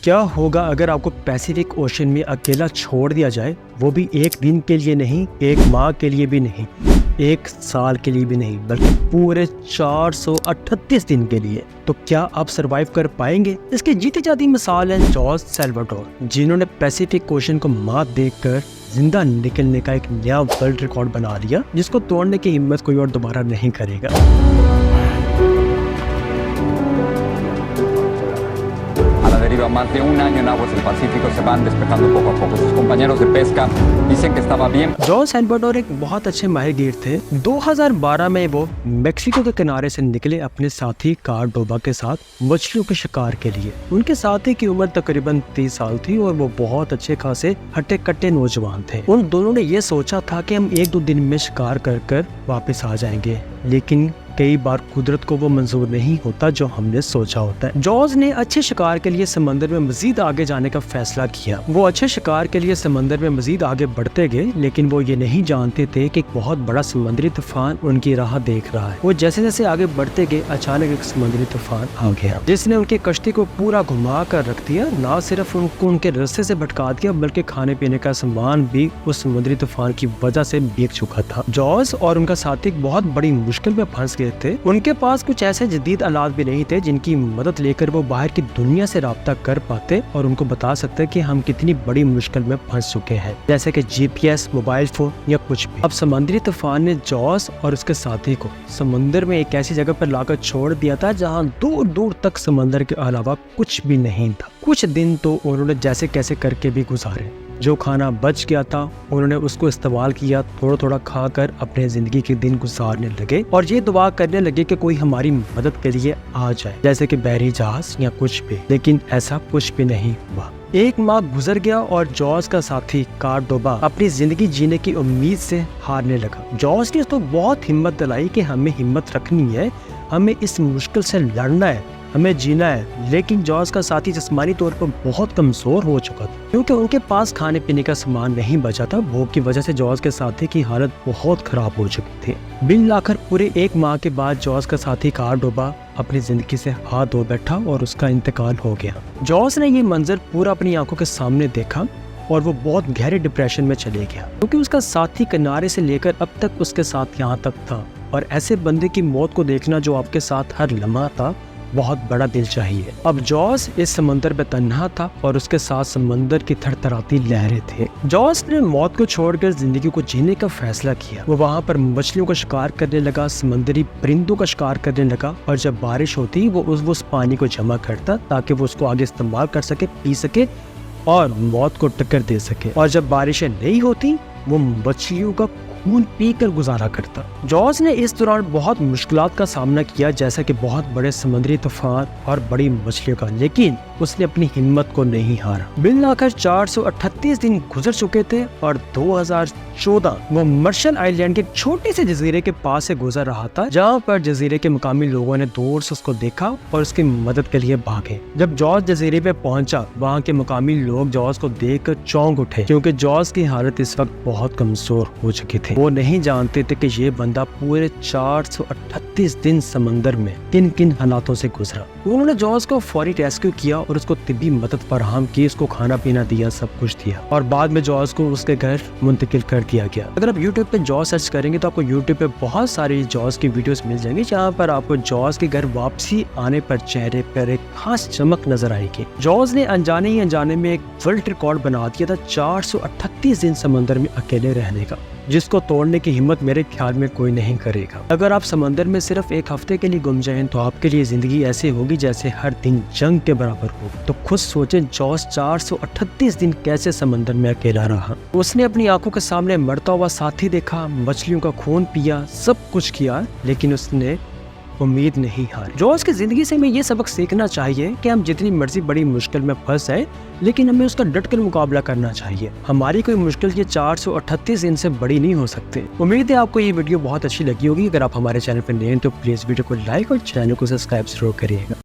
क्या होगा अगर आपको पैसिफिक ओशन में अकेला छोड़ दिया जाए, वो भी एक दिन के लिए नहीं, एक माह के लिए भी नहीं, एक साल के लिए भी नहीं, बल्कि पूरे 438 दिन के लिए। तो क्या आप सरवाइव कर पाएंगे? इसकी जीती जाती मिसाल है जॉर्ज सैल्वाडोर, जिन्होंने पैसिफिक ओशन को मात देकर जिंदा निकलने का एक नया वर्ल्ड रिकॉर्ड बना लिया, जिसको तोड़ने की हिम्मत कोई और दोबारा नहीं करेगा। Más de un año en aguas del Pacífico se van despejando poco a poco. Sus compañeros de pesca dicen que estaba bien. George Salvador एक बहुत अच्छे माहिरगीर थे। 2012 में वो मेक्सिको के किनारे से निकले अपने साथी कार्डोबा के साथ मछलियों के शिकार के लिए। उनके साथी की उम्र तकरीबन 30 साल थी और वो बहुत अच्छे खासे हट्टे कट्टे नौजवान थे। उन दोनों ने ये सोचा था कि हम 1-2 दिन में शिकार कर वापस आ जाएंगे, लेकिन कई बार कुदरत को वो मंजूर नहीं होता जो हमने सोचा होता है। जॉर्ज ने अच्छे शिकार के लिए समंदर में मजीद आगे जाने का फैसला किया। वो अच्छे शिकार के लिए समंदर में मजीद आगे बढ़ते गए, लेकिन वो ये नहीं जानते थे कि एक बहुत बड़ा समुद्री तूफान उनकी राह देख रहा है। वो जैसे जैसे आगे बढ़ते गए, अचानक एक समुद्री तूफान आ गया, जिसने उनकी कश्ती को पूरा घुमा कर रख दिया। न सिर्फ उनको उनके रास्ते से भटका दिया, बल्कि खाने पीने का सामान भी उस समुद्री तूफान की वजह से भीग चुका था। जॉर्ज और उनका साथी बहुत बड़ी मुश्किल में फंस गए थे। उनके पास कुछ ऐसे जदीद आलात भी नहीं थे जिनकी मदद लेकर वो बाहर की दुनिया से राब्ता कर पाते और उनको बता सकते कि हम कितनी बड़ी मुश्किल में फंस चुके हैं, जैसे कि GPS, मोबाइल फोन या कुछ भी। अब समुद्री तूफान ने जॉर्ज और उसके साथी को समुद्र में एक ऐसी जगह पर लाकर छोड़ दिया था जहाँ दूर दूर तक समुद्र के अलावा कुछ भी नहीं था। कुछ दिन तो उन्होंने जैसे कैसे करके भी गुजारे। जो खाना बच गया था उन्होंने उसको इस्तेमाल किया, थोड़ा थोड़ा खाकर अपने जिंदगी के दिन गुजारने लगे और ये दुआ करने लगे कि कोई हमारी मदद के लिए आ जाए, जैसे कि बहरी जहाज या कुछ भी। लेकिन ऐसा कुछ भी नहीं हुआ। 1 माह गुजर गया और जॉर्ज का साथी कार्डोबा अपनी जिंदगी जीने की उम्मीद से हारने लगा। जॉर्ज ने उसको बहुत हिम्मत दिलाई कि हमें हिम्मत रखनी है, हमें इस मुश्किल से लड़ना है, हमें जीना है। लेकिन जॉर्ज का साथी जिस्मानी तौर पर बहुत कमजोर हो चुका था, क्योंकि उनके पास खाने पीने का सामान नहीं बचा था। भूख की वजह से जॉर्ज के साथी की हालत बहुत खराब हो चुकी थी। बिल आखिर पूरे 1 माह के बाद जॉर्ज का साथी कार्डोबा अपनी जिंदगी से हाथ धो बैठा और उसका इंतकाल हो गया। जॉर्ज ने ये मंजर पूरा अपनी आंखों के सामने देखा और वो बहुत गहरे डिप्रेशन में चले गया, क्योंकि उसका साथी किनारे से लेकर अब तक उसके साथ यहाँ तक था। और ऐसे बंदे की मौत को देखना जो आपके साथ हर लम्हा था, बहुत बड़ा दिल चाहिए। अब जॉर्ज इस समंदर पे तन्हा था और उसके साथ समंदर की थरथराती लहरें थे। जॉर्ज ने मौत को छोड़कर जिंदगी को जीने का फैसला किया। वो वहाँ पर मछलियों का शिकार करने लगा, समंदरी परिंदों का शिकार करने लगा और जब बारिश होती वो उस पानी को जमा करता ताकि वो उसको आगे इस्तेमाल कर सके, पी सके और मौत को टक्कर दे सके। और जब बारिशें नहीं होती वो मछलियों का खून पीकर गुजारा करता। जॉर्ज ने इस दौरान बहुत मुश्किलात का सामना किया, जैसा कि बहुत बड़े समुद्री तूफान और बड़ी मछलियों का, लेकिन उसने अपनी हिम्मत को नहीं हारा। बिल आकर 438 दिन गुजर चुके थे और 2014 वो मार्शल आइलैंड के छोटे से जजीरे के पास से गुजर रहा था, जहाँ पर जजीरे के मुकामी लोगों ने दूर से उसको देखा और उसकी मदद के लिए भागे। जब जॉर्ज जजीरे पे पहुंचा, वहाँ के मुकामी लोग जॉर्ज को देखकर चौंक उठे, क्योंकि जॉर्ज की हालत इस वक्त बहुत कमजोर हो चुकी थी। वो नहीं जानते थे कि ये बंदा पूरे 438 दिन समंदर में किन किन हालातों से गुजरा। उन्होंने जॉर्ज को फौरी रेस्क्यू किया और उसको तिब्बी मदद फराहम की, उसको खाना पीना दिया, सब कुछ दिया और बाद में जॉर्ज को उसके घर मुंतकिल कर दिया गया। अगर आप YouTube पे जॉर्ज सर्च करेंगे तो आपको YouTube पे बहुत सारी जॉर्ज की वीडियोस मिल जाएंगी, जहाँ पर आपको जॉर्ज के घर वापसी आने पर चेहरे पर एक खास चमक नजर आएगी। जॉर्ज ने अनजाने ही अनजाने में एक वर्ल्ड रिकॉर्ड बना दिया था 438 दिन समंदर में अकेले रहने का, जिसको तोड़ने की हिम्मत मेरे ख्याल में कोई नहीं करेगा। अगर आप समंदर में सिर्फ 1 हफ्ते के लिए गुम जाएं तो आपके लिए जिंदगी ऐसे होगी जैसे हर दिन जंग के बराबर हो। तो खुद सोचें जॉर्ज 438 दिन कैसे समंदर में अकेला रहा। उसने अपनी आंखों के सामने मरता हुआ साथी देखा, मछलियों का खून पिया, सब कुछ किया, लेकिन उसने उम्मीद नहीं हारी। जॉर्ज की जिंदगी से हमें ये सबक सीखना चाहिए कि हम जितनी मर्जी बड़ी मुश्किल में फंस जाए, लेकिन हमें उसका डट कर मुकाबला करना चाहिए। हमारी कोई मुश्किल ये 438 दिन से बड़ी नहीं हो सकती। उम्मीद है आपको ये वीडियो बहुत अच्छी लगी होगी। अगर आप हमारे चैनल पर नए हैं तो प्लीज वीडियो को लाइक और चैनल को सब्सक्राइब जरूर करिएगा।